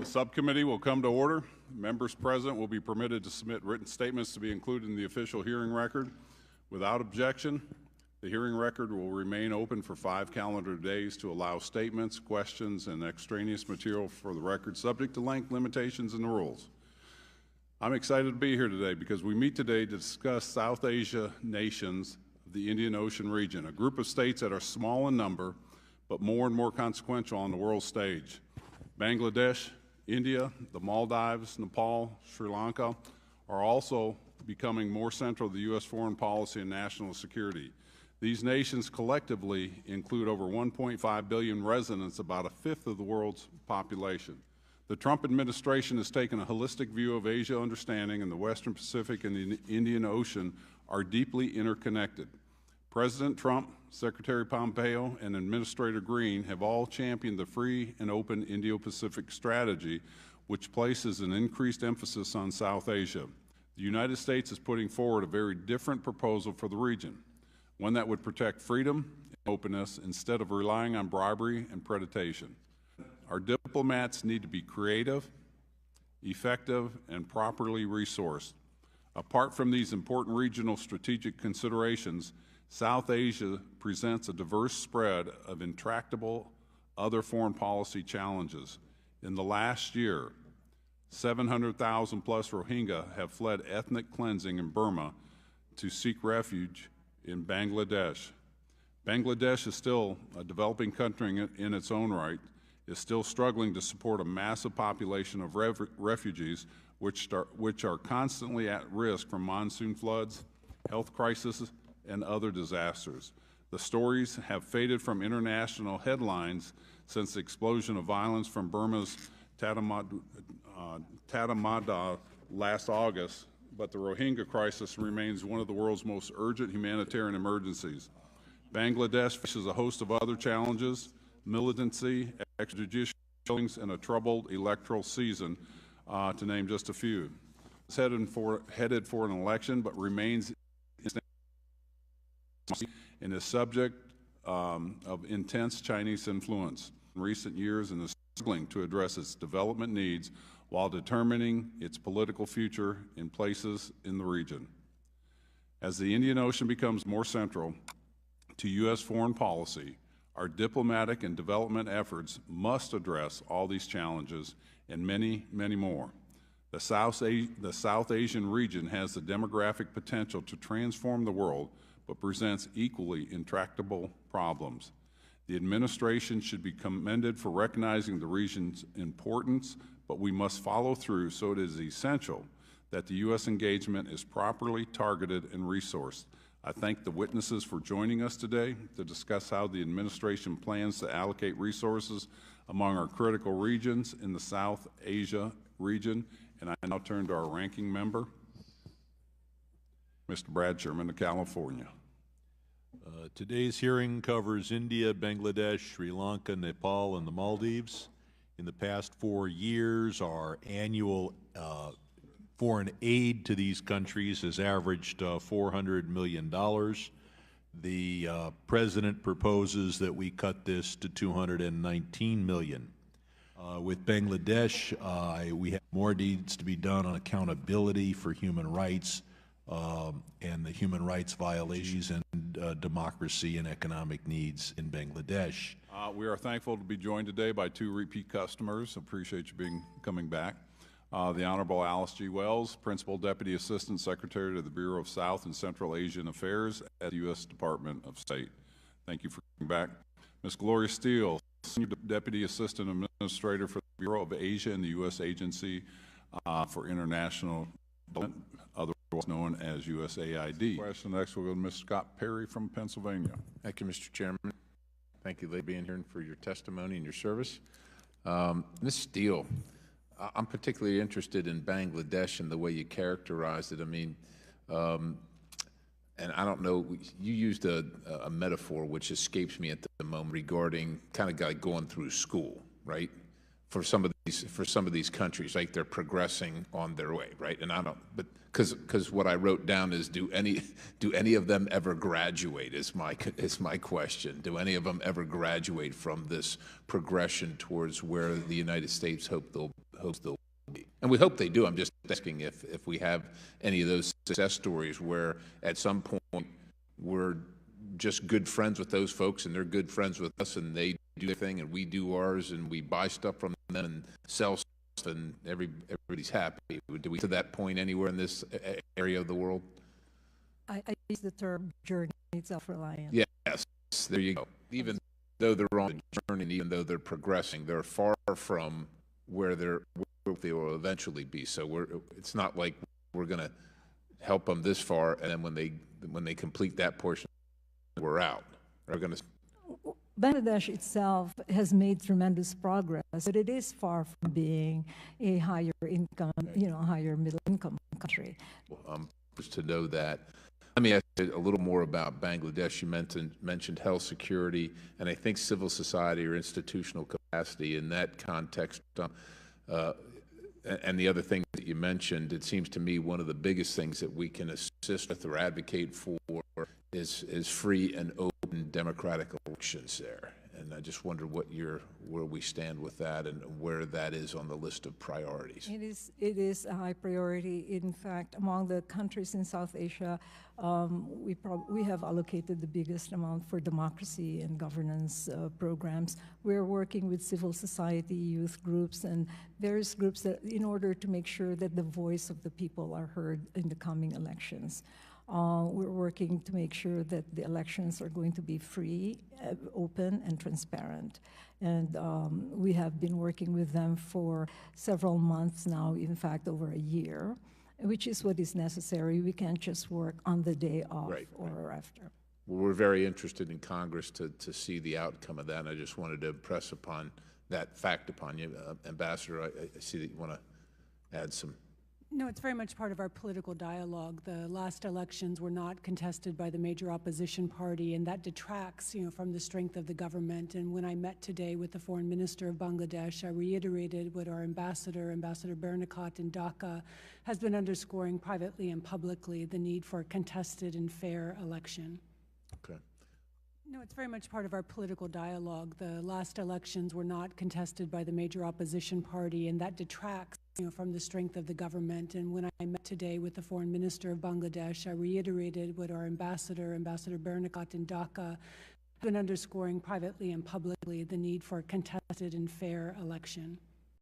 The subcommittee will come to order. Members present will be permitted to submit written statements to be included in the official hearing record. Without objection, the hearing record will remain open for 5 calendar days to allow statements, questions, and extraneous material for the record subject to length limitations and the rules. I'm excited to be here today because we meet today to discuss South Asia nations of the Indian Ocean region, a group of states that are small in number but more and more consequential on the world stage. Bangladesh, India, the Maldives, Nepal, Sri Lanka are also becoming more central to the U.S. foreign policy and national security. These nations collectively include over 1.5 billion residents, about a fifth of the world's population. The Trump administration has taken a holistic view of Asia understanding, and the Western Pacific and the Indian Ocean are deeply interconnected. President Trump, Secretary Pompeo, and Administrator Green have all championed the free and open Indo-Pacific strategy, which places an increased emphasis on South Asia. The United States is putting forward a very different proposal for the region, one that would protect freedom and openness instead of relying on bribery and predation. Our diplomats need to be creative, effective, and properly resourced. Apart from these important regional strategic considerations, South Asia presents a diverse spread of intractable other foreign policy challenges. In the last year, 700,000 plus Rohingya have fled ethnic cleansing in Burma to seek refuge in Bangladesh. Bangladesh is still a developing country in its own right, is still struggling to support a massive population of refugees which are constantly at risk from monsoon floods, health crises, and other disasters. The stories have faded from international headlines since the explosion of violence from Burma's Tatamada last August, but the Rohingya crisis remains one of the world's most urgent humanitarian emergencies. Bangladesh faces a host of other challenges: militancy, extrajudicial killings, and a troubled electoral season, to name just a few. It's headed for an election, but remains and is subject of intense Chinese influence in recent years and is struggling to address its development needs while determining its political future in places in the region. As the Indian Ocean becomes more central to U.S. foreign policy, our diplomatic and development efforts must address all these challenges and many, many more. The South Asian region has the demographic potential to transform the world, but presents equally intractable problems. The administration should be commended for recognizing the region's importance, but we must follow through, so it is essential that the U.S. engagement is properly targeted and resourced. I thank the witnesses for joining us today to discuss how the administration plans to allocate resources among our critical regions in the South Asia region. And I now turn to our ranking member, Mr. Brad Sherman of California. Today's hearing covers India, Bangladesh, Sri Lanka, Nepal, and the Maldives. In the past 4 years, our annual foreign aid to these countries has averaged $400 million. The President proposes that we cut this to $219 million. With Bangladesh, we have more needs to be done on accountability for human rights and the human rights violations and democracy and economic needs in Bangladesh. We are thankful to be joined today by 2 repeat customers. Appreciate you coming back. The Honorable Alice G. Wells, Principal Deputy Assistant Secretary to the Bureau of South and Central Asian Affairs at the U.S. Department of State. Thank you for coming back. Ms. Gloria Steele, Senior Deputy Assistant Administrator for the Bureau of Asia and the U.S. Agency for International Development, otherwise known as USAID. Question next will go to Mr. Scott Perry from Pennsylvania. Thank you, Mr. Chairman. Thank you, lady, for being here and for your testimony and your service. Ms. Steele, I'm particularly interested in Bangladesh and the way you characterized it. I mean, and I don't know, you used a metaphor which escapes me at the moment regarding kind of like going through school, right? For some of these countries, like they're progressing on their way, right? And I don't, but because what I wrote down is, do any of them ever graduate? Is my question. Do any of them ever graduate from this progression towards where the United States hope hope they'll be. And we hope they do. I'm just asking if we have any of those success stories where at some point we're just good friends with those folks and they're good friends with us and they do their thing and we do ours and we buy stuff from them and sell stuff and everybody's happy. Do we to that point anywhere in this area of the world? I use the term journey self-reliant. Yes, there you go. Even though they're on a journey, and even though they're progressing, they're far from where they will eventually be. So it's not like we're going to help them this far, and then when they complete that portion, we're out. We're going to. Bangladesh itself has made tremendous progress, but it is far from being a higher income, higher middle income country. Just to know that. Let me ask you a little more about Bangladesh. You mentioned health security, and I think civil society or institutional capacity in that context. And the other things that you mentioned, it seems to me one of the biggest things that we can assist with or advocate for is free and open democratic elections there. And I just wonder where we stand with that and where that is on the list of priorities. It is a high priority. In fact, among the countries in South Asia, we have allocated the biggest amount for democracy and governance programs. We're working with civil society, youth groups, and various groups that, in order to make sure that the voice of the people are heard in the coming elections. We're working to make sure that the elections are going to be free, open, and transparent. And we have been working with them for several months now, in fact, over a year, which is what is necessary. We can't just work on the day of or after. Well, we're very interested in Congress to see the outcome of that, and I just wanted to impress upon that fact upon you. Ambassador, I see that you want to add some. No, it's very much part of our political dialogue. The last elections were not contested by the major opposition party, and that detracts, from the strength of the government. And when I met today with the foreign minister of Bangladesh, I reiterated what our ambassador, Ambassador Bernakat in Dhaka, has been underscoring privately and publicly, the need for a contested and fair election. Okay. No, it's very much part of our political dialogue. The last elections were not contested by the major opposition party, and that detracts from the strength of the government. And when I met today with the foreign minister of Bangladesh, I reiterated what our ambassador, Ambassador Bernakat in Dhaka, has been underscoring privately and publicly, the need for a contested and fair election.